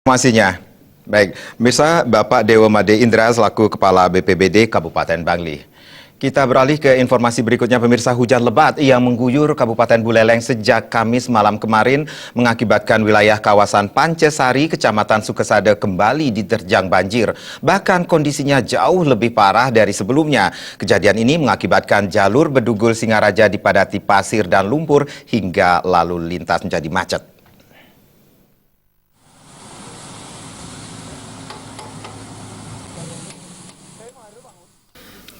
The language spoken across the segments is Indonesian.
Informasinya. Baik, pemirsa, Bapak Dewa Made Indra selaku Kepala BPBD Kabupaten Bangli. Kita beralih ke informasi berikutnya, pemirsa. Hujan lebat yang mengguyur Kabupaten Buleleng sejak Kamis malam kemarin mengakibatkan wilayah kawasan Pancesari, Kecamatan Sukesada kembali diterjang banjir. Bahkan kondisinya jauh lebih parah dari sebelumnya. Kejadian ini mengakibatkan jalur Bedugul Singaraja dipadati pasir dan lumpur hingga lalu lintas menjadi macet.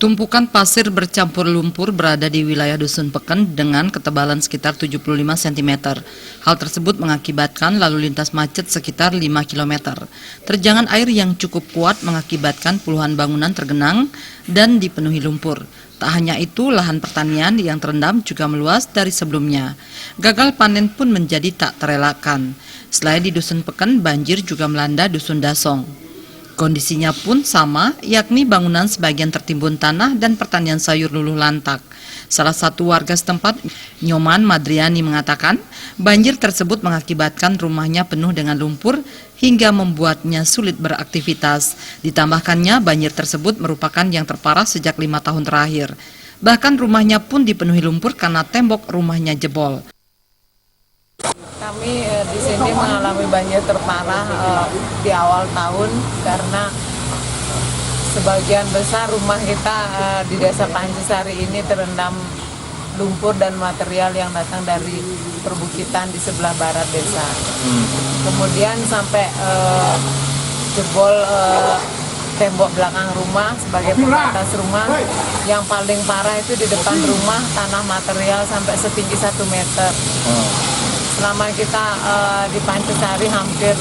Tumpukan pasir bercampur lumpur berada di wilayah Dusun Peken dengan ketebalan sekitar 75 cm. Hal tersebut mengakibatkan lalu lintas macet sekitar 5 km. Terjangan air yang cukup kuat mengakibatkan puluhan bangunan tergenang dan dipenuhi lumpur. Tak hanya itu, lahan pertanian yang terendam juga meluas dari sebelumnya. Gagal panen pun menjadi tak terelakkan. Selain di Dusun Peken, banjir juga melanda Dusun Dasong. Kondisinya pun sama, yakni bangunan sebagian tertimbun tanah dan pertanian sayur luluh lantak. Salah satu warga setempat, Nyoman Madriani, mengatakan banjir tersebut mengakibatkan rumahnya penuh dengan lumpur hingga membuatnya sulit beraktivitas. Ditambahkannya, banjir tersebut merupakan yang terparah sejak 5 tahun terakhir. Bahkan rumahnya pun dipenuhi lumpur karena tembok rumahnya jebol. Kami di sini mengalami banjir terparah di awal tahun karena sebagian besar rumah kita di Desa Pancesari ini terendam lumpur dan material yang datang dari perbukitan di sebelah barat desa. Kemudian sampai jebol tembok belakang rumah sebagai pembatas rumah. Yang paling parah itu di depan rumah, tanah material sampai setinggi 1 meter. Selama kita di Pancesari hampir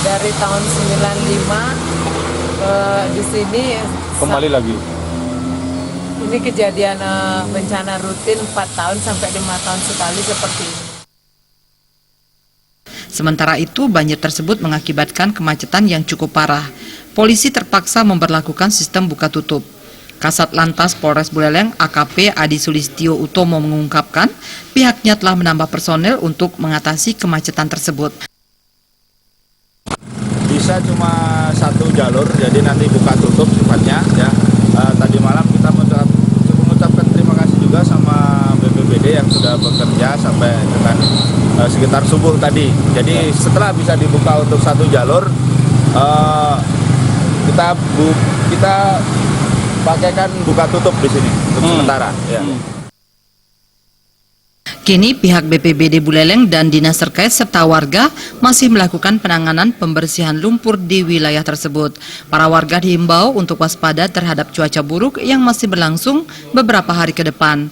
dari tahun 95 di sini kembali lagi. Ini kejadian bencana rutin 4 tahun sampai 5 tahun sekali seperti ini. Sementara itu, banjir tersebut mengakibatkan kemacetan yang cukup parah. Polisi terpaksa memberlakukan sistem buka tutup. Kasat Lantas Polres Buleleng AKP Adi Sulistyo Utomo mengungkapkan pihaknya telah menambah personel untuk mengatasi kemacetan tersebut. Bisa cuma satu jalur, jadi nanti buka tutup sifatnya. Ya. Tadi malam kita mengucapkan terima kasih juga sama BPBD yang sudah bekerja sampai dengan sekitar subuh tadi. Jadi setelah bisa dibuka untuk satu jalur, kita pakaikan buka tutup di sini untuk sementara. Ya. Kini pihak BPBD Buleleng dan dinas terkait serta warga masih melakukan penanganan pembersihan lumpur di wilayah tersebut. Para warga diimbau untuk waspada terhadap cuaca buruk yang masih berlangsung beberapa hari ke depan.